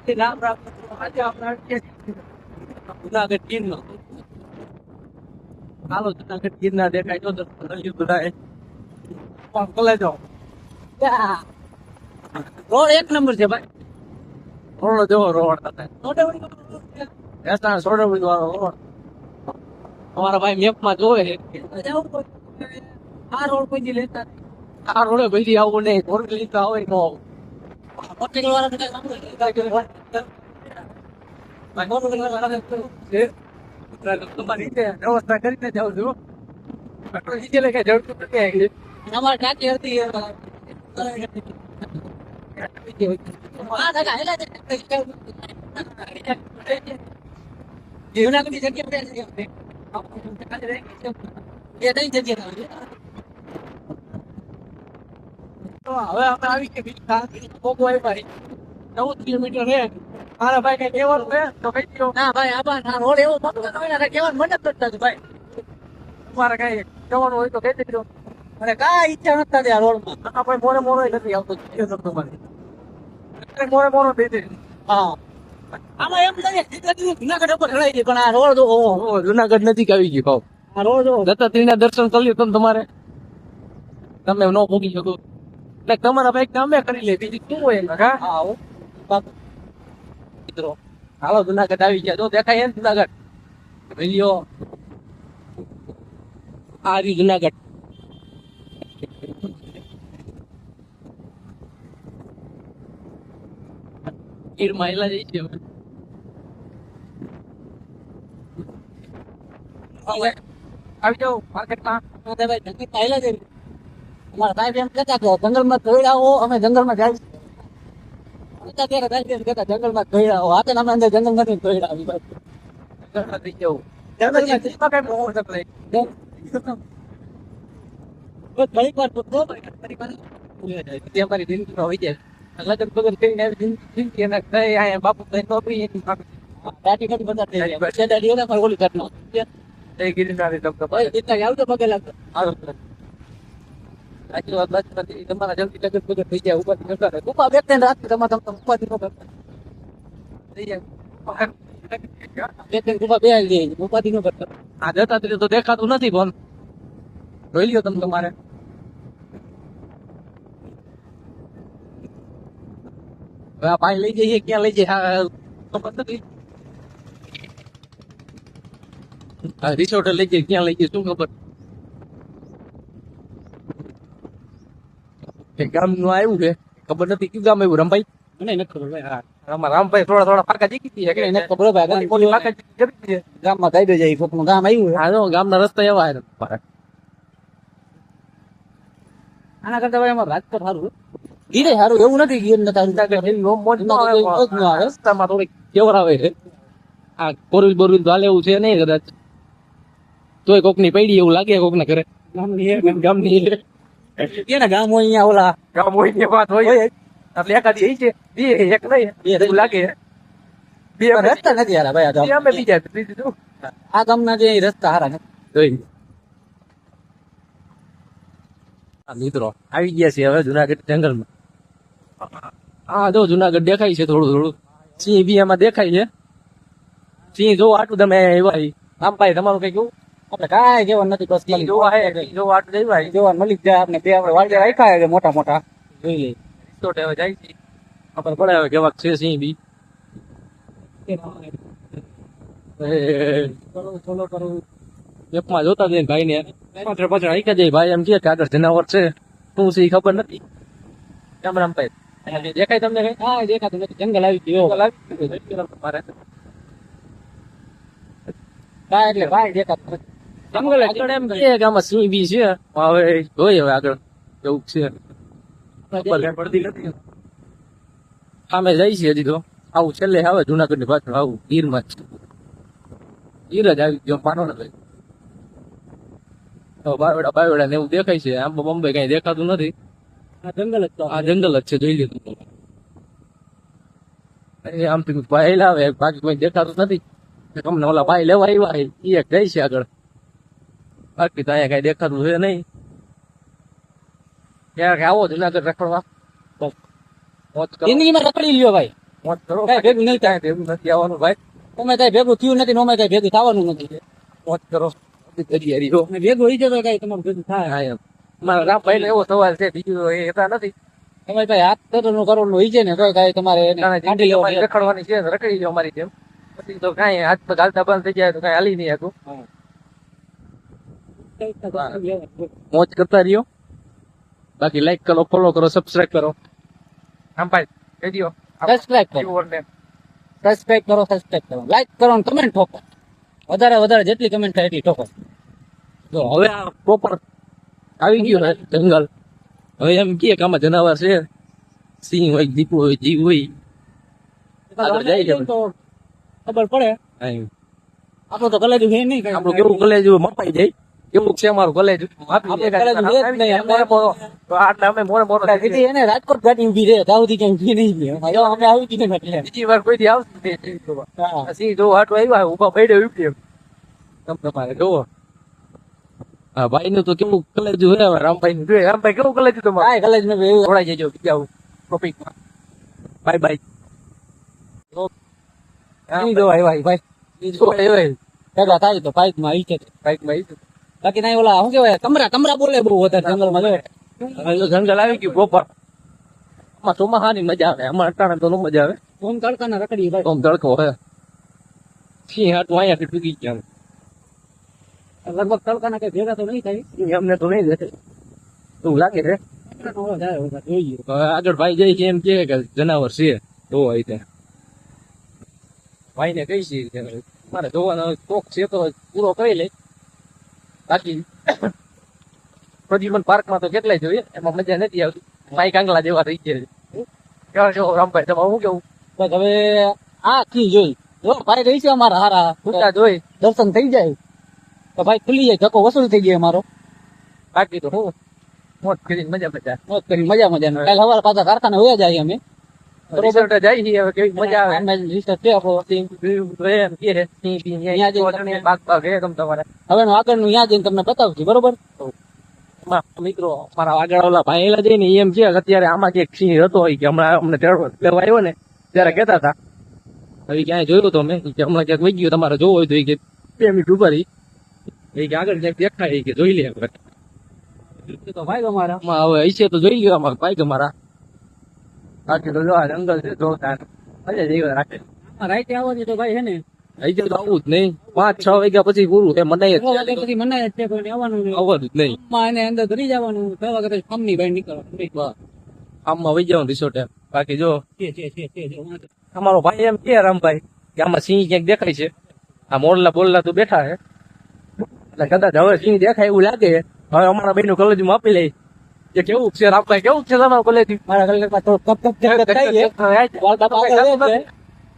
રામ રામ આજે આપણા જુનાગઢ ગીરનો હાલો જુનાગઢ ગીરના દેખાય તો બધા પણ કોલે જાઓ રોડ એક નંબર છે ભાઈ રોડ જોવો રોડ સોડવડી વાળો રોડ અમારા ભાઈ મેપમાં જોવે આ રોડ કોઈ લેતા આ રોડે ભાઈ આવું નહીં રોડ લીધા હોય નો મોટેલ વાળા તમારી રીતે વ્યવસ્થા કરીને જાઉં છું નીચે લઈ જડતું અમારે ટાંકી હતી જૂનાગઢની જગ્યા હવે આપણે આવી કે ભાઈ 14 કિલોમીટર હે મારા ભાઈ કઈ કહેવાનું છે તો કઈ દો ના ભાઈ આ રોડ એવો કહેવાનું મને જ કરતા ભાઈ તમારે કઈ કહેવાનું હોય તો કહી દેજો અને કાંઈ ઈચ્છા નથી થતી આ રોડમાં ભાઈ મોરે મોરો નથી આવતો મોરે દઈ દે હા આમાં એમ લાગે જુનાગઢ ઉપર ચડાઈ ગઈ પણ આ રોડ જો જુનાગઢ નજીક આવી ગયું આ રોડ જો દત્તાત્રેયના દર્શન કરી તમે તમારે તમે ન ભોગી શકો એટલે તમારા ભાઈ કામે કરી લે બીજું શું હોય મિત્રો હાલો જુનાગઢ આવી ગયા જો દેખાય ને જુનાગઢ વિડીયો આ રહ્યું જુનાગઢ ગીર માયલા જઈ છે આવી જાઓ માર્કેટમાં ભાઈ જંગલ માયલા જઈ અમારા સાહેબ એમ કહેતા કે જંગલમાં દોડાવો અમે જંગલમાં જાય જંગલમાં દોડાવો હાથે અમે અંદર જંગલમાંથી દોડાવી ભાઈ જવું બાપુ આવતો પગે લાગતો આટલી વાત બસ નથી તમારા જલ્દી તગત બગત થઈ જાય ઉપાધિ કરતા રહે ઉપા બેઠે રાત તમારે ઉપાધિ નો કરતા થઈ જાય ઉપા બે ઉપાધિ નો કરતા આ જતા તો દેખાતું નથી પણ જોઈ લ્યો તમે તમારે હવે પાણી લઈ જઈએ ક્યાં લઈ જઈએ ખબર નથી રિસોર્ટ લઈ જઈએ ક્યાં લઈ જઈએ શું ખબર ગામ નું આવ્યું છે ખબર નથી કયું ગામ આવ્યું રામભાઈ મને નથી ખબર ભાઈ રામભાઈ થોડા પાકા જીકી છે ખબર ભાઈ ગામમાં કાઢી જાય કોકનું ગામ આવ્યું હા ગામના રસ્તા એવા આના કરતા ભાઈ અમારે રાજકોટ સારું ગીરે સારું એવું નથી ગીર રસ્તામાં થોડીક કેવર આવે છે આ બોરવીલ બોરવીલ હાલે એવું છે નહીં કદાચ તોય કોક ની પડી એવું લાગે કોક ને ઘરે ગામની કેના ગામ હોય અહીંયા ઓલા ગામ હોય ને વાત હોય એટલે એકાદી એ છે બે એક નહીં એવું લાગે બે રસ્તા નથી હારા ભાઈ અમે બીજા બીજું આ ગામના જે રસ્તા હારા નથી મિત્રો આવી ગયા છે હવે જુનાગઢ જંગલમાં હા જો જુનાગઢ દેખાય છે થોડું થોડું સિંહ બી એમાં દેખાય છે સિંહ જો આટલું તમે એવા આમ ભાઈ તમારું કઈ કેવું આપણે કાંઈ કેવા નથી બસ જોવા આટલું દેવાય જોવા મળી જાય આપણે બે આપણે વાળે રાખ્યા છે મોટા મોટા જોઈ લઈએ રિસોર્ટ હવે જાય છે આપણે પડે હવે કેવા છે સિંહ બી ચલો કરું એપમાં જોતા જઈને ભાઈ ને પાછળ પાછળ આઈકા જાય ભાઈ એમ કે આગળ જનાવર છે શું છે ખબર નથી રામ રામ ભાઈ દેખાય તમને કઈ હા દેખાતું નથી જંગલ આવી ગયો મારે હા એટલે ભાઈ દેખાતું જંગલ આગળ એમ કે આમાં સિંહ બી છે હવે જોઈએ હવે આગળ એવું છે પડતી નથી સામે જાય છે હજી તો આવું છેલ્લે આવે જુનાગઢ ની પાછળ આવું ગીરમાં ગીર જ આવી ગયો માનો ને ભાઈ બાવેડા બાવેડા ને એવું દેખાય છે આમ બોમ્બે કઈ દેખાતું નથી આ જંગલ જ છે જોઈ લીધું આમ ભાઈ લાવે બાકી કોઈ દેખાતું નથી તમને ઓલા ભાઈ લેવા આવ્યા એ એક જાય છે આગળ બાકી તો અહીંયા કઈ દેખાતું છે નહીં ક્યારેક આવો જુનાગઢ રખડવા જિંદગીમાં રખડી લ્યો ભાઈ મોજ કરો કઈ ભેગું નહીં થાય. કાંઈ ભેગું નથી આવવાનું ભાઈ. તમે કઈ ભેગું થયું નથી, નોમે કઈ ભેગું થવાનું નથી. મોજ કરો તૈયારી હો. અને ભેગું હોય છે તો કઈ તમારું ભેગું થાય. હા એમ મારા રામભાઈ નો એવો સવાલ છે, બીજું એ હતા નથી. તમે કઈ હાથ નું કરવાનું હોય છે ને તો કઈ તમારે એને કાઢી લેવાનું. અમારી રખડવાની છે, રખડી જાવ અમારી જેમ. પછી તો કાંઈ હાથ પગ હાલતા બંધ થઈ જાય તો કાંઈ હાલી નહીં શકું. મોજ કરતા રહ્યો. બાકી લાઈક કરો, ફોલો કરો, સબસ્ક્રાઇબ કરો. રામભાઈ કહી દ્યો. સબસ્ક્રાઇબ કરો, viewer-ને. સબસ્ક્રાઇબ કરો, સબસ્ક્રાઇબ કરો, લાઈક કરો ને કમેન્ટ ઠોકો. વધારે વધારે જેટલી કમેન્ટ થાય એટલી ઠોકો. જો હવે આ પ્રોપર આવી ગયું ને જંગલ. હવે એમ કે આમાં જનાવર છે, સિંહ હોય, દીપડો હોય, જીવ હોય. આગળ જાય છે. તો ખબર પડે. અહીં આપણું તો કલેજું છે નહીં કઈ. આપણું કેવું કલેજું મપાઈ જાય એવું છે અમારું કલેજું. આપણું કલેજું છે જ નહીં. મોરે મોરો તો આટલા અમે મોરે મોરો સીધી એને રાજકોટ ગાડી ઊભી રહે દાઉદી કઈ ઊભી નહીં રહે. જો અમે આવી ગઈ ને એટલે બીજી વાર કોઈ દી આવશે નહીં. હા. સિંહ જો હાટો આવ્યા ઉભા પડ્યો ઉપડ્યો. તમારે જોવો હા ભાઈ નું તો કેવું કલેજું છે. હવે રામભાઈ નું જોઈએ. રામભાઈ કેવું કલેજું તમારે? કાંઈ કલેજ નથી એવું. જોડાઈ જજો બીજા ટોપિકમાં. Bye bye. નહીં જોવાય ભાઈ ભાઈ. જો આવ્યા ભેગા થાય તો બાઈકમાં આવી છે. બાઈકમાં આવી. બાકી ના ઓલા શું કેવાય કમરા બોલે બહુ વધારે જંગલમાં જો. હવે તો જંગલ આવી ગયું પ્રોપર. આમાં ચોમાસાની મજા આવે. આમાં અટાણે તો ન મજા આવે. ઓમ તડકાના રખડી ભાઈ. આમ તડકો હોય. સિંહ હાટું અહીંયાથી ટૂંકી ગયા. લગભગ તડકાના કઈ ભેગા તો નહીં થાય. અમને તો નહીં દેશે એવું લાગે છે. તડકાનો જાય વધારે જોઈએ. હવે આગળ ભાઈ જાય છે એમ કે જનાવર છે તો હોય ત્યાં ભાઈ ને કઈ છે મારે જોવાનો શોખ છે તો પૂરો કરી લે. બાકી પ્રદ્યુમન પાર્કમાં તો કેટલાય જોઈએ એમાં મજા નથી આવતી. માઈ કાંગલા જેવા થઈ ગયા છે. કેવા છો રામભાઈ તમારે શું કેવું? બસ હવે આ કી જોઈ જો ભાઈ રહી છે અમારા હારા પૂછતા જોઈ દર્શન થઈ જાય તો ભાઈ ખુલી જાય ધક્કો વસૂલ થઈ જાય અમારો. બાકી તો હું મોજ કરીને મજા મજા મોજ કરી મજા કાલે સવારે પાછા કારખાને હોયા જાય અમે. રિસોર્ટ જાય છે હવે કેવી મજા આવે. અમે લિસ્ટ છે આપણો. એમ કે છે સિંહ બી ત્યાં જઈને બાગ બાગ હે તમ તમારે. હવે આગળનું ત્યાં જઈને તમને બતાવશું બરોબર. મિત્રો મારા આગળ ઓલા ભાઈલા જઈને એમ કે અત્યારે આમાં કે સિંહ હતો હોય કે હમણાં અમને તેડવા લેવા આવ્યો ને ત્યારે કહેતા હતા. હવે ક્યાંય જોયું તો મેં કે હમણાં ક્યાંક વહી ગયું તમારે જોવું હોય તો એ કે 2 મિનિટ ઉભા રહી એ કે આગળ ક્યાંક દેખાય કે જોઈ લે. તો ભાઈ અમારા આમાં હવે હશે તો જોઈ લ્યો આમાં ભાઈ તમારા. બાકી તો જો આ જંગલ છે જોતા મજા જેવી રાખે. રાઈતે આવવાની તો ભાઈ હે ને હજી તો આવું જ નહીં. 5-6 વાગ્યા પછી પૂરું એ મનાય જ છે. પછી મનાય જ છે કોઈ આવવાનું નહીં. આવવાનું જ નહીં. માં એને અંદર ધરી જવાનું 6 વાગે પછી ફમની ભાઈ નીકળવાનું. આમમાં વહી જવાનું રિસોર્ટ એમ. બાકી જો છે. અમારો ભાઈ એમ કે રામભાઈ કે આમાં સિંહ ક્યાંક દેખાય છે. આ મોરલા બોરલા તો બેઠા છે એટલે કદાચ હવે સિંહ દેખાય એવું લાગે. હવે અમારા ભાઈ નું કોલેજમાં આપી લે કે કેવું છે રામભાઈ કેવું છે તમારું કોલેજ? મારા કલાકમાં તો કપ થાય છે. વાળતા પાછળ રહે છે.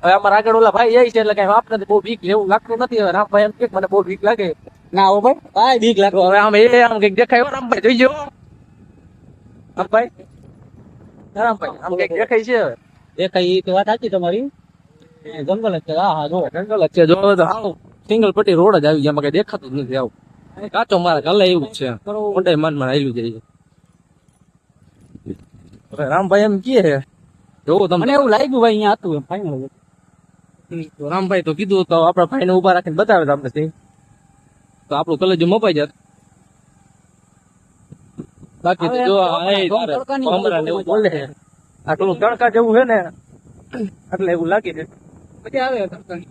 હવે અમારા આગળ ઓલા ભાઈ જાય છે એટલે કઈ વાપ નથી. બહુ બીક જેવું લાગતું નથી. હવે રામભાઈ એમ કે મને બહુ બીક લાગે. ના હો ભાઈ ભાઈ બીક લાગે. તો હવે આમ આમ કઈક દેખાય રામભાઈ જોઈ જાઓ. રામભાઈ રામભાઈ આમ કઈક દેખાય છે. હવે દેખાય તો વાત સાચી તમારી. જંગલ જ છે. હા જો જંગલ જ છે. જો તો હાવ સિંગલ પટ્ટી રોડ જ આવી ગયા. એમાં કઈ દેખાતું જ નથી. આવું કાચો મારે કલે એવું જ છે. મોટાઈ માન આવેલું જાય છે. હવે રામભાઈ એમ કે જોવો તમને. મને એવું લાગ્યું ભાઈ અહીંયા હતું એમ ફાઈનલ. તો રામભાઈ તો કીધું તો આપડા ભાઈ ને ઉભા રાખીને બતાવે આપણે સિંહ તો આપણું કલેજું મપાઈ જાત. બાકી તો જો ને એવું બોલે છે. આ થોડું તડકા જેવું છે ને એટલે એવું લાગે છે. મજા આવે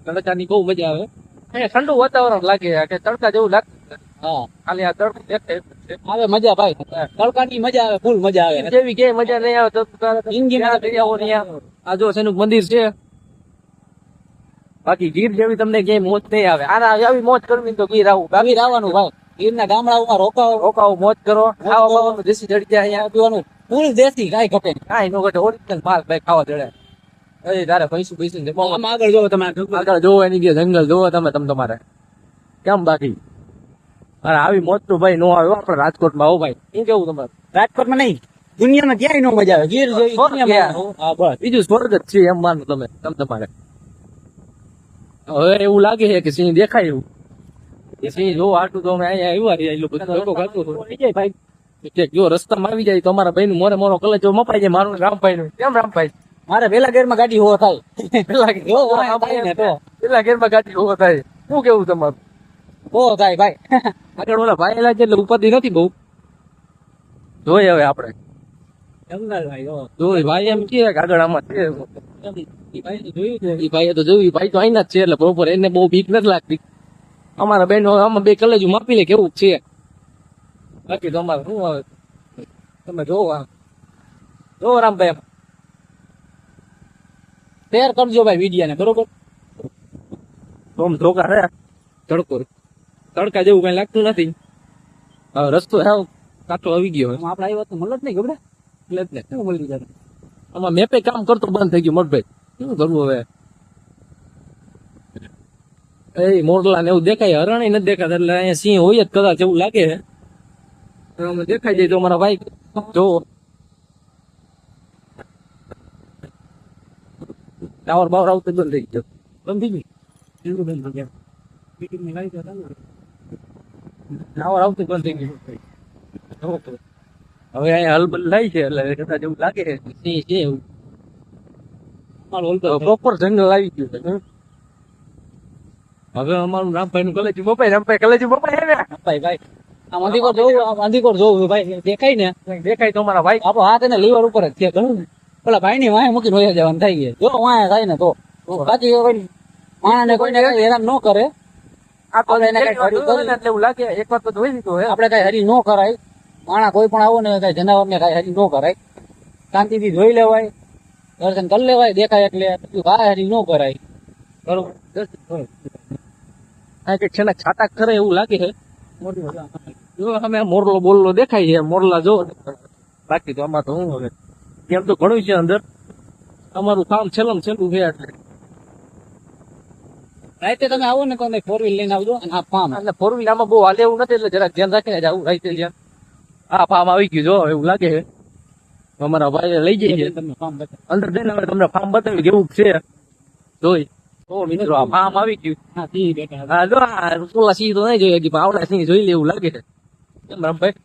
તડકાની બહુ મજા આવે. અહીંયા ઠંડુ વાતાવરણ લાગે કે તડકા જેવું લાગતું નથી. હા ખાલી આ તડકો દેખાય છે. આવે મજા ભાઈ તડકાની મજા આવે ફૂલ મજા આવે. જેવી કે મજા નહીં આવે તો જિંદગીમાં દરિયાઓ નહીં. આ જો શેનું મંદિર છે. બાકી ગીર જેવી તમને ક્યાંય મોજ નહીં આવે. આના આવી મોજ કરવી તો ગીર આવું બાકી આવવાનું ભાઈ ગીરના ગામડાઓમાં રોકાવો મોજ કરો. ખાવા બાવાનું દેશી જડી જાય અહીંયા પીવાનું ફૂલ દેશી કાંઈ ઘટે નહીં. કાંઈ નો ઘટે. ઓરિજિનલ માલ ભાઈ ખાવા જડે. એ તારે પૈસું પૈસું આમ આગળ જોવો તમે આગળ જોવો એની કે જંગલ જોવો તમે તમારે કેમ. બાકી અરે આવી મોજ તો ભાઈ નો આવે આપણે રાજકોટમાં. આવો ભાઈ એમ કેવું તમારે? રાજકોટમાં નહીં દુનિયામાં ક્યાંય નો મજા આવે. ગીર જેવી દુનિયામાં. હા બસ બીજું સ્વર્ગ જ છે એમ માનો તમે તમારે. હવે એવું લાગે છે કે સિંહ દેખાય એવું. એ સિંહ જોવો આટલું તો અમે અહીંયા આવ્યા એટલું બધું લોકો ખાતું હતું ભાઈ. જો રસ્તામાં આવી જાય તો અમારા ભાઈ નું મોરે મોરો કલેજો મપાઈ જાય. મારું રામભાઈ નું કેમ રામભાઈ મારે પેલા ગેરમાં ગાડી હોવો થાય પેલા જો વાંહે થાય ને તો પેલા ઘેરમાં ગાડી હોવો થાય. શું કેવું તમારું? હોવો થાય ભાઈ આગળ ઓલા ભાઈ છે એટલે ઉપાધિ નથી બહુ. જોઈએ હવે આપણે જંગલભાઈ જો જોઈ ભાઈ એમ કે આગળ આમાં છે. ઈ ભાઈ તો જોયું છે ઈ ભાઈએ તો જોયું, ઈ ભાઈ તો અહીંના જ છે એટલે પ્રોપર એને બહુ બીક નથી લાગતી. અમારા બેન આમાં બે કલેજું માપી લે કેવું છે. બાકી તો અમારે શું આવે તમે જોવો આમ જોવો રામભાઈ શેર કરજો ભાઈ વિડીયો ને બરોબર આમ ધોકા રે તડકો તડકા જેવું કઈ લાગતું નથી. હવે રસ્તો હાવ કાચો આવી ગયો આમાં આપણે આવ્યો તો મળે જ નહીં ગબડે એટલે જ ને શું મળી જાય આમાં મેપે કામ કરતો બંધ થઈ ગયું મોટભાઈ. શું કરવું હવે? એ મોરલા ને એવું દેખાય, હરણી નથી દેખાતા એટલે અહીંયા સિંહ હોય જ કદાચ એવું લાગે છે. અમે દેખાઈ જાય તો અમારા ભાઈ જોવો ટાવર બાવર આવતું બંધ થઈ ગયો. બંધ થઈ ગયું ટાવર આવતું બંધ થઈ ગયું. જોવો તો. હવે અહીંયા હલબલ થાય છે એટલે કદાચ એવું લાગે છે સિંહ છે એવું. પ્રોપર જંગલ આવી ગયું છે. હવે અમારું રામભાઈ નું કલેજી બપાય, રામભાઈ કલેજી બપાય છે ને ભાઈ ભાઈ આમ અંધીકોર જોવું આમ અંધીકોર જોવું ભાઈ દેખાય ને દેખાય તો અમારા ભાઈ આપણો હાથ એને લીવર ઉપર જ છે ઘણું ને પેલા ભાઈ ની વાંહે મૂકીને વહી જવાનું થઈ ગયું જો વાંહે થાય ને તો બાકી કોઈ માણસને કોઈને કઈ હેરાન ન કરે આ તો આપણે એને કઈ જોયું કર્યું ને એટલે એવું લાગે એક વાર તો જોઈ લીધું હે. આપણે કઈ હરી ન કરાય માણસ કોઈ પણ આવો ને કઈ જનાવર ને કઈ હરી ન કરાય શાંતિથી જોઈ લેવાય દર્શન કરી લેવાય દેખાય એટલે કાંઈ હરી ન કરાય બરોબર આ કે છે ને છાટા કરે એવું લાગે છે. જો અમે મોરલો બોલલો દેખાય છે મોરલા જો. બાકી તો આમાં તો હું હવે કેમ તો ઘણું છે અંદર. અમારું કામ છેલ્લું ને છેલ્લું છે એટલે રાતે તમે આવો ને કોઈ ફોર વ્હીલ લઈને આવજો અને આ ફાર્મ એટલે ફોર વ્હીલ આમાં બહુ હાલે એવું નથી એટલે જરાક ધ્યાન રાખીને જ આવું રાઈતે ધ્યાન. આ ફાર્મ આવી ગયું જો એવું લાગે છે. અમારા ભાઈ લઈ જાય છે તમને ફાર્મ અંદર જઈને હવે તમને ફાર્મ બતાવી કેવું છે જોઈ. મિત્રો આ ફાર્મ આવી ગયું. હા તી બેઠા હા જો આ સોલા સિંહ તો નહીં જોઈએ હજી પણ આવડા સિંહ જોઈ લે એવું લાગે છે. કેમ રામભાઈ?